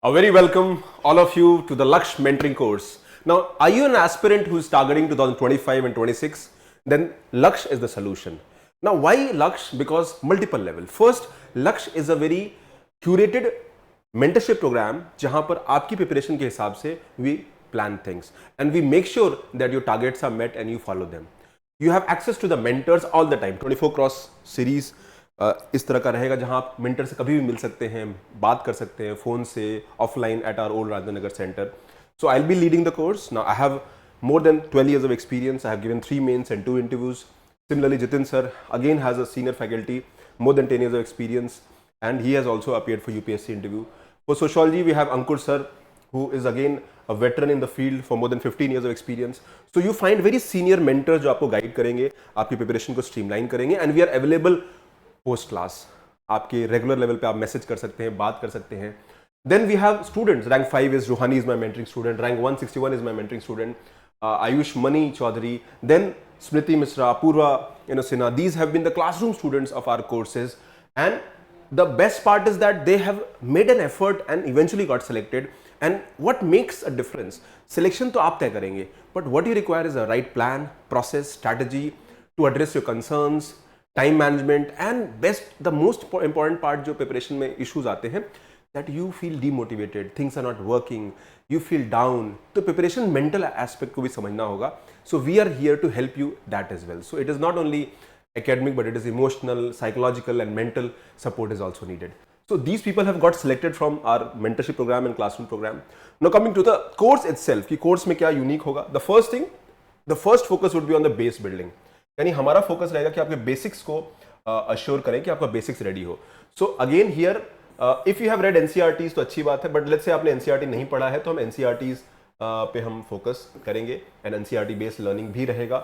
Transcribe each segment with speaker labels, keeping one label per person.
Speaker 1: A very welcome all of you to the Laksh mentoring course. Now, are you an aspirant who is targeting 2025 and 26? Then Laksh is the solution. Now, why Laksh? Because multiple level. First, Laksh is a very curated mentorship program जहां पर आपकी preparation के हिसाब से we plan things and we make sure that your targets are met and you follow them. You have access to the mentors all the time. 24 cross series इस तरह का रहेगा जहां आप मेंटर से कभी भी मिल सकते हैं, बात कर सकते हैं फोन से, offline at our old Rajendra Nagar centre. So I will be leading the course. Now I have more than 12 years of experience. I have given 3 mains and 2 interviews. Similarly, Jitin sir again has a senior faculty, more than 10 years of experience, and he has also appeared for UPSC interview. For sociology, we have Ankur sir, who is again a veteran in the field for more than 15 years of experience. So you find very senior mentors जो आपको guide करेंगे, आपकी preparation को streamline करेंगे, and we are available post class. आपके regular level पे आप message कर सकते हैं, बात कर सकते हैं. Then we have students. Rank 5 is Ruhani is my mentoring student. Rank 161 is my mentoring student. Ayush Mani Chaudhary. Then Smriti Misra, Apurva Sinha. These have been the classroom students of our courses. And the best part is that they have made an effort and eventually got selected. And what makes a difference? Selection तो आप तय करेंगे. But what you require is a right plan, process, strategy to address your concerns, time management, and the most important part जो preparation में issues आते हैं, that you feel demotivated, things are not working, you feel down. तो preparation mental aspect को भी समझना होगा. So we are here to help you that as well. So it is not only academic, but it is emotional, psychological, and mental support is also needed. So these people have got selected from our mentorship program and classroom program. Now coming to the course itself, कि course में क्या unique होगा? The first focus would be on the base building. यानी हमारा focus रहेगा कि आपके basics को assure करें कि आपका basics ready हो. So again here if you have read NCERTs तो अच्छी बात है, बट लेट्स से आपने एनसीईआरटी नहीं पढ़ा है तो हम एनसीईआरटीज पे हम फोकस करेंगे एंड एनसीईआरटी बेस्ड लर्निंग भी रहेगा.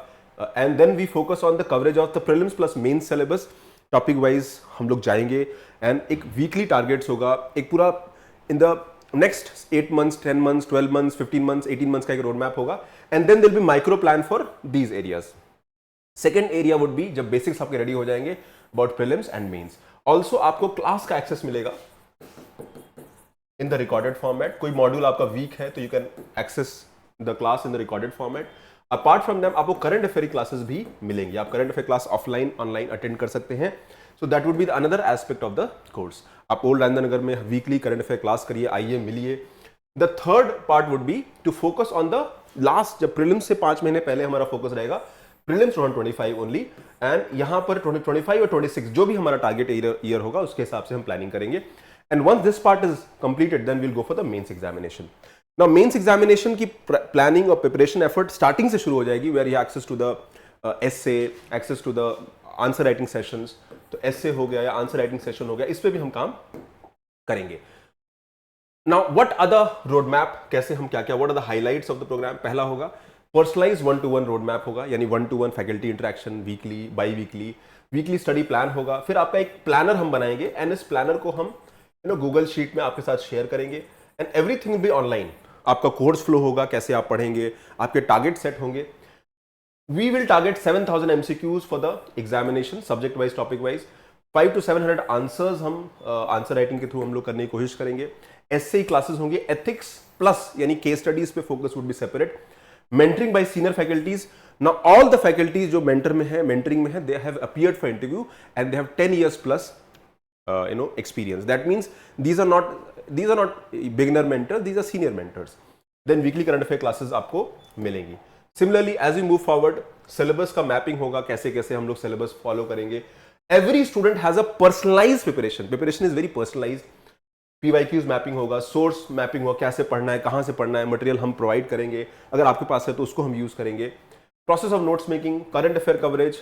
Speaker 1: And then we focus on the coverage of the prelims plus main syllabus. Topic wise हम लोग जाएंगे एंड एक वीकली टारगेट्स होगा, एक पूरा in the next 8 months, 10 months, 12 months, 15 months, 18 months का एक रोड मैप होगा. And then will be micro plan for these areas. Second area would be जब बेसिक्स आपके रेडी हो जाएंगे about prelims and mains. Also आपको क्लास का access मिलेगा इन द रिकॉर्डेड फॉर्मेट. कोई मॉड्यूल आपका वीक है तो you can access the class in the recorded format. Apart from them आपको करंट अफेयर क्लासेस भी मिलेंगी. आप current affair class offline online attend कर सकते हैं. So that would be another aspect of the course. आप ओल्ड राजेंद्र नगर में weekly current affair class करिए, आइए मिलिए. The third part would be to focus on the last. जब प्रीलिम्स से 5 महीने पहले हमारा फोकस रहेगा प्रीलिम्स 2025 ओनली, एंड यहां पर 2025 और 26 जो भी हमारा टारगेट ईयर होगा उसके हिसाब से हम प्लानिंग करेंगे. And once this part is completed then we'll go for the mains examination. Now mains examination की प्लानिंग और प्रिपरेशन एफर्ट स्टार्टिंग से शुरू हो जाएगी, where you access to the essay, access to the answer writing sessions. तो essay हो गया या आंसर राइटिंग सेशन हो गया, इस पे भी हम काम करेंगे. Now what are the road map, कैसे हम क्या क्या, what are the highlights of the programme. पहला होगा पर्सनलाइज 1-to-1 रोड मैप होगा, यानी 1-to-1 faculty interaction weekly, biweekly study plan होगा. फिर आपका एक प्लानर हम बनाएंगे एंड इस प्लानर को हम गूगल शीट में आपके साथ शेयर करेंगे and everything will be online. आपका कोर्स फ्लो होगा, कैसे आप पढ़ेंगे, आपके टारगेट सेट होंगे. We will target 7000 MCQs for the examination, subject wise, topic wise. 500 to 700 answers हम आंसर राइटिंग के थ्रू हम लोग करने की कोशिश करेंगे. एसए क्लासेस होंगे, एथिक्स प्लस यानी केस स्टडीज पे focus would be separate. Mentoring by senior faculties. Now all the faculties जो mentor में है, mentoring में है, they have appeared for interview and they have 10 years plus experience. That means these are not beginner mentors, these are senior mentors. Then weekly current affair classes आपको मिलेंगी. Similarly as we move forward, syllabus का mapping होगा, कैसे कैसे हम लोग syllabus follow करेंगे. Every student has a personalized preparation. Preparation is very personalized. PYQs mapping होगा, सोर्स मैपिंग होगा, कैसे पढ़ना है, कहाँ से पढ़ना है, मटेरियल हम प्रोवाइड करेंगे, अगर आपके पास है तो उसको हम यूज करेंगे. Process of notes making, current affair coverage,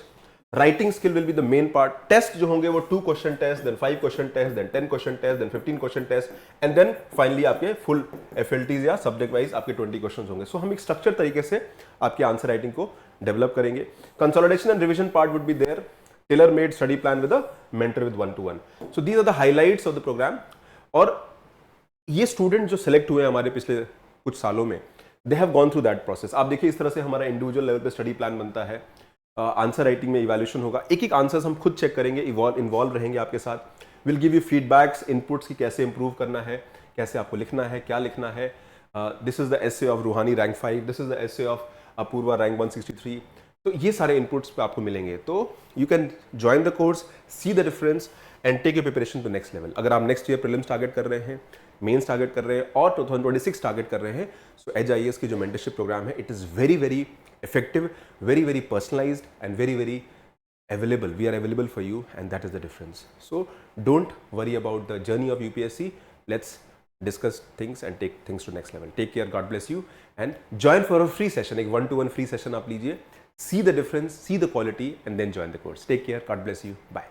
Speaker 1: writing skill will be the main part. Test जो होंगे वो 2 question test, then 5 question test, then 10 question test, then 15 question test, and then finally आपके फुल एफएलटीज या subject wise आपके 20 question होंगे. सो हम एक structure तरीके से आपकी आंसर राइटिंग को डेवलप करेंगे. Consolidation and revision part would be there. Tailor made study plan with a mentor with 1-to-1. So these are the highlights of the programme. और ये स्टूडेंट जो सिलेक्ट हुए हमारे पिछले कुछ सालों में, they have gone through that process. आप देखिए इस तरह से हमारा इंडिविजुअल लेवल पे स्टडी प्लान बनता है. आंसर राइटिंग में इवैल्यूएशन होगा, एक एक आंसर्स हम खुद चेक करेंगे, इन्वॉल्व रहेंगे आपके साथ. Will give you feedbacks, inputs की कैसे इंप्रूव करना है, कैसे आपको लिखना है, क्या लिखना है. This is the essay of Roohani rank 5, this is the essay of Apoorva rank 163. तो ये सारे इनपुट्स पे आपको मिलेंगे. तो you can join the course, see the difference and take your preparation to next level. अगर आप नेक्स्ट ईयर प्रीलिम्स टारगेट कर रहे हैं, मेंस टारगेट कर रहे हैं और 2026 टारगेट कर रहे हैं, सो एज IAS की जो मेंटरशिप प्रोग्राम है, it is very very effective, very very personalized and very very available. We are available for you, and that is the difference. So don't worry about the journey of UPSC. Let's discuss things and take things to next level. Take care, God bless you, and join for a free session. एक 1-to-1 free session आप लीजिए, see the difference, see the quality, and then join the course. Take care, God bless you, bye.